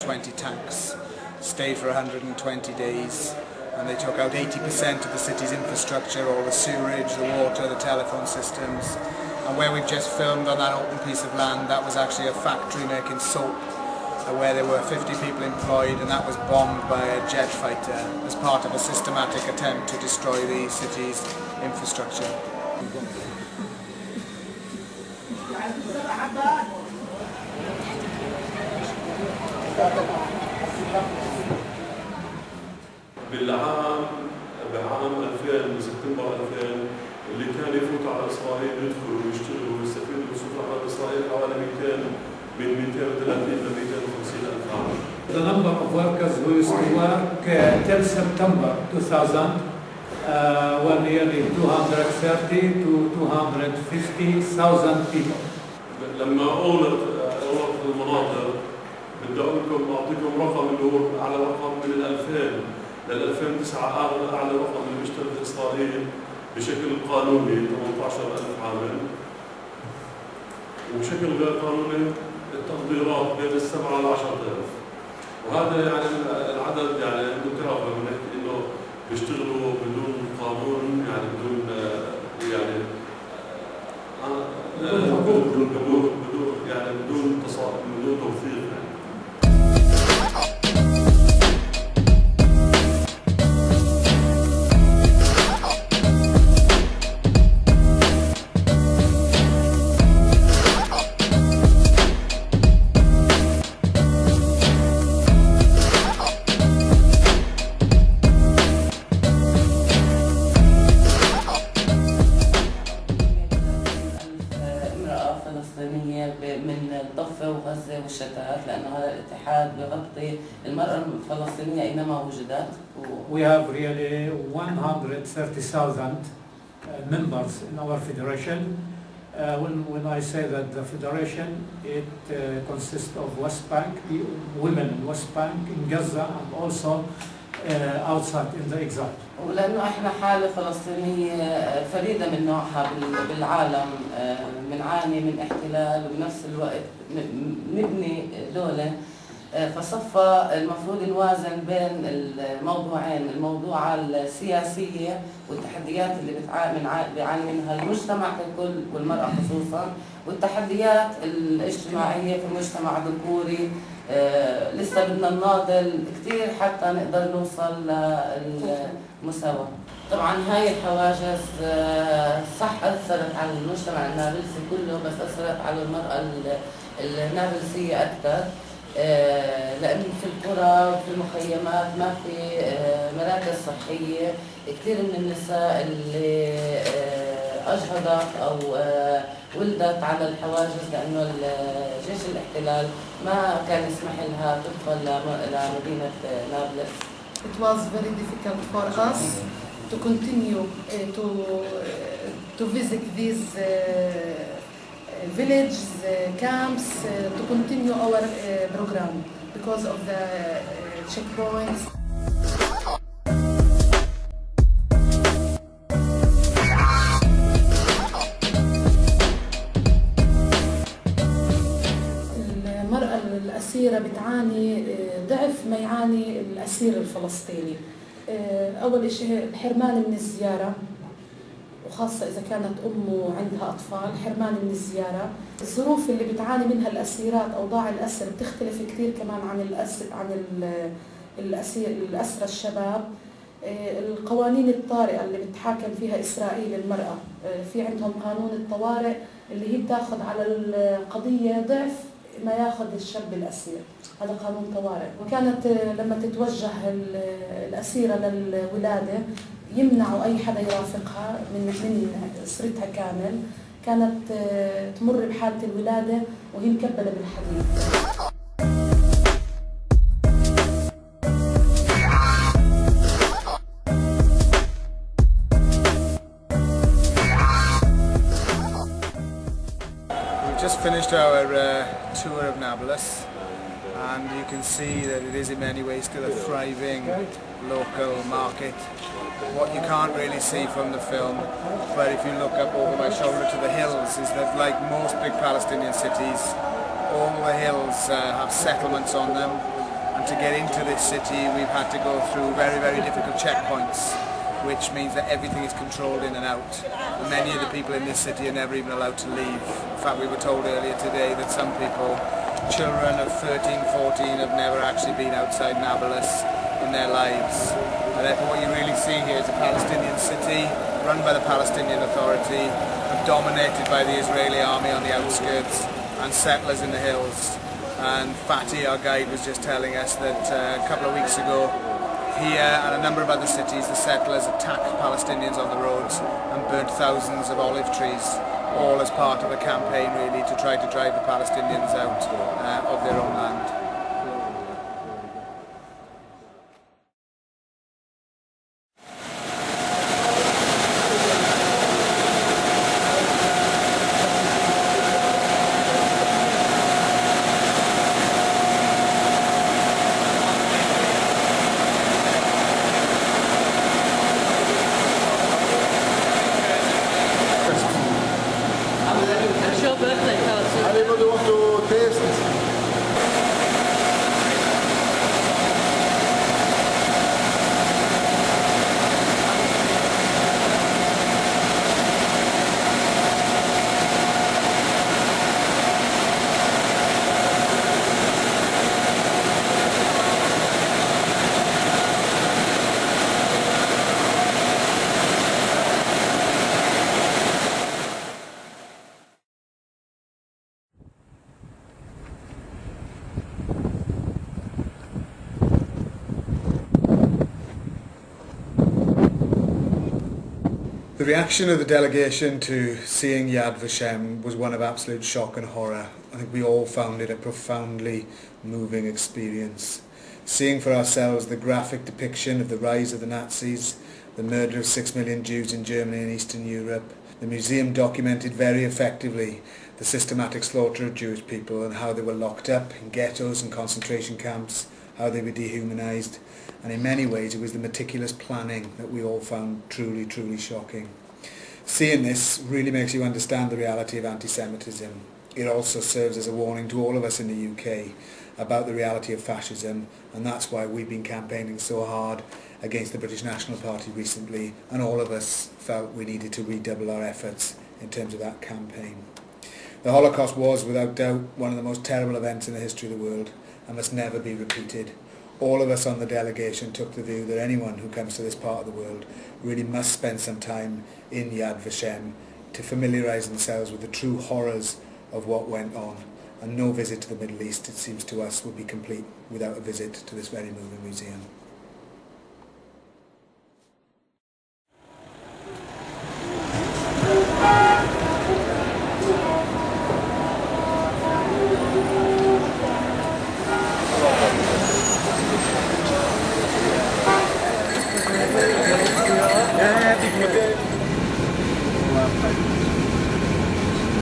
20 tanks, stayed for 120 days, and they took out 80% of the city's infrastructure, all the sewerage, the water, the telephone systems. And where we've just filmed on that open piece of land, that was actually a factory making soap, where there were 50 people employed, and that was bombed by a jet fighter as part of a systematic attempt to destroy the city's infrastructure. بعام 2000 سبتمبر 2000 اللي كان يفوت على إسرائيل يدخلوا ويشتغلوا ويستفيدوا ويوصلوا على إسرائيل حوالي 200 من 230 ل 250 ألف عام. The number of workers who used to work till September 2000 were nearly 230 to 250,000 people. لما أولت المناطق بدي أعطيكم رقم اللي هو أعلى رقم من 2000 لل 2009 أعلى رقم اللي بيشتغل في إسرائيل بشكل قانوني 18,000 عامل، وبشكل غير قانوني التقديرات بين 7 ل 10,000. وهذا يعني العدد يعني انتم تعرفوا بنحكي انه بيشتغلوا بدون قانون، يعني بدون بدون توثيق يعني. من الضفة وغزة والشتات، لأن هذا الاتحاد بغطي المرأة الفلسطينية أينما وجدت. We have really 130,000 members in our federation. When I say that the federation, it consists of West Bank, women in West Bank, in Gaza, and also outside in the exile. ولأنه إحنا حالة فلسطينية فريدة من نوعها بالعالم، بنعاني من احتلال وبنفس الوقت نبني دولة، فصفى المفروض نوازن بين الموضوعين، الموضوع السياسية والتحديات اللي بيعاني منها المجتمع ككل والمرأة خصوصا، والتحديات الاجتماعية في مجتمع ذكوري. لسه بدنا نناضل كثير حتى نقدر نوصل للمساواة. طبعا هاي الحواجز صح أثرت على المجتمع النابلسي كله، بس أثرت على المرأة النابلسية أكثر، لأن في القرى وفي المخيمات ما في مراكز صحية. كثير من النساء اللي أجهضت أو ولدت على الحواجز لأنه جيش الاحتلال ما كان يسمح لها تدخل لمدينة نابلس. It was very difficult for us to continue to visit these villages, camps, to continue our program because of the checkpoints. المرأة الأسيرة بتعاني ضعف ما يعاني الأسير الفلسطيني. أول شيء الحرمان من الزيارة، وخاصة إذا كانت أمه عندها أطفال، حرمان من الزيارة. الظروف اللي بتعاني منها الأسيرات، أوضاع الأسر بتختلف كثير كمان عن الأسرى الشباب. القوانين الطارئة اللي بتحاكم فيها إسرائيل المرأة، في عندهم قانون الطوارئ اللي هي بتاخذ على القضية ضعف ما ياخذ الشاب الأسير، هذا قانون طوارئ. وكانت لما تتوجه الأسيرة للولادة يمنعوا أي حدا يرافقها من أسرتها كامل، كانت تمر بحالة الولادة وهي مكبلة بالحديد. Just finished our tour of Nablus, and you can see that it is in many ways still a thriving local market. What you can't really see from the film, but if you look up over my shoulder to the hills, is that like most big Palestinian cities, all the hills have settlements on them. And to get into this city we've had to go through very, very difficult checkpoints, which means that everything is controlled in and out. And many of the people in this city are never even allowed to leave. In fact, we were told earlier today that some people, children of 13, 14, have never actually been outside Nablus in their lives. And therefore what you really see here is a Palestinian city run by the Palestinian Authority, but dominated by the Israeli army on the outskirts and settlers in the hills. And Fatih, our guide, was just telling us that a couple of weeks ago here and a number of other cities, the settlers attacked Palestinians on the roads and burnt thousands of olive trees, all as part of a campaign really to try to drive the Palestinians out of their own land. It's your birthday, Carl. Anybody want to taste? The reaction of the delegation to seeing Yad Vashem was one of absolute shock and horror. I think we all found it a profoundly moving experience. Seeing for ourselves the graphic depiction of the rise of the Nazis, the murder of 6 million Jews in Germany and Eastern Europe. The museum documented very effectively the systematic slaughter of Jewish people and how they were locked up in ghettos and concentration camps, how they were dehumanized, and in many ways it was the meticulous planning that we all found truly, truly shocking. Seeing this really makes you understand the reality of anti-Semitism. It also serves as a warning to all of us in the UK about the reality of fascism, and that's why we've been campaigning so hard against the British National Party recently, and all of us felt we needed to redouble our efforts in terms of that campaign. The Holocaust was, without doubt, one of the most terrible events in the history of the world and must never be repeated. All of us on the delegation took the view that anyone who comes to this part of the world really must spend some time in Yad Vashem to familiarise themselves with the true horrors of what went on. And no visit to the Middle East, it seems to us, would be complete without a visit to this very moving museum.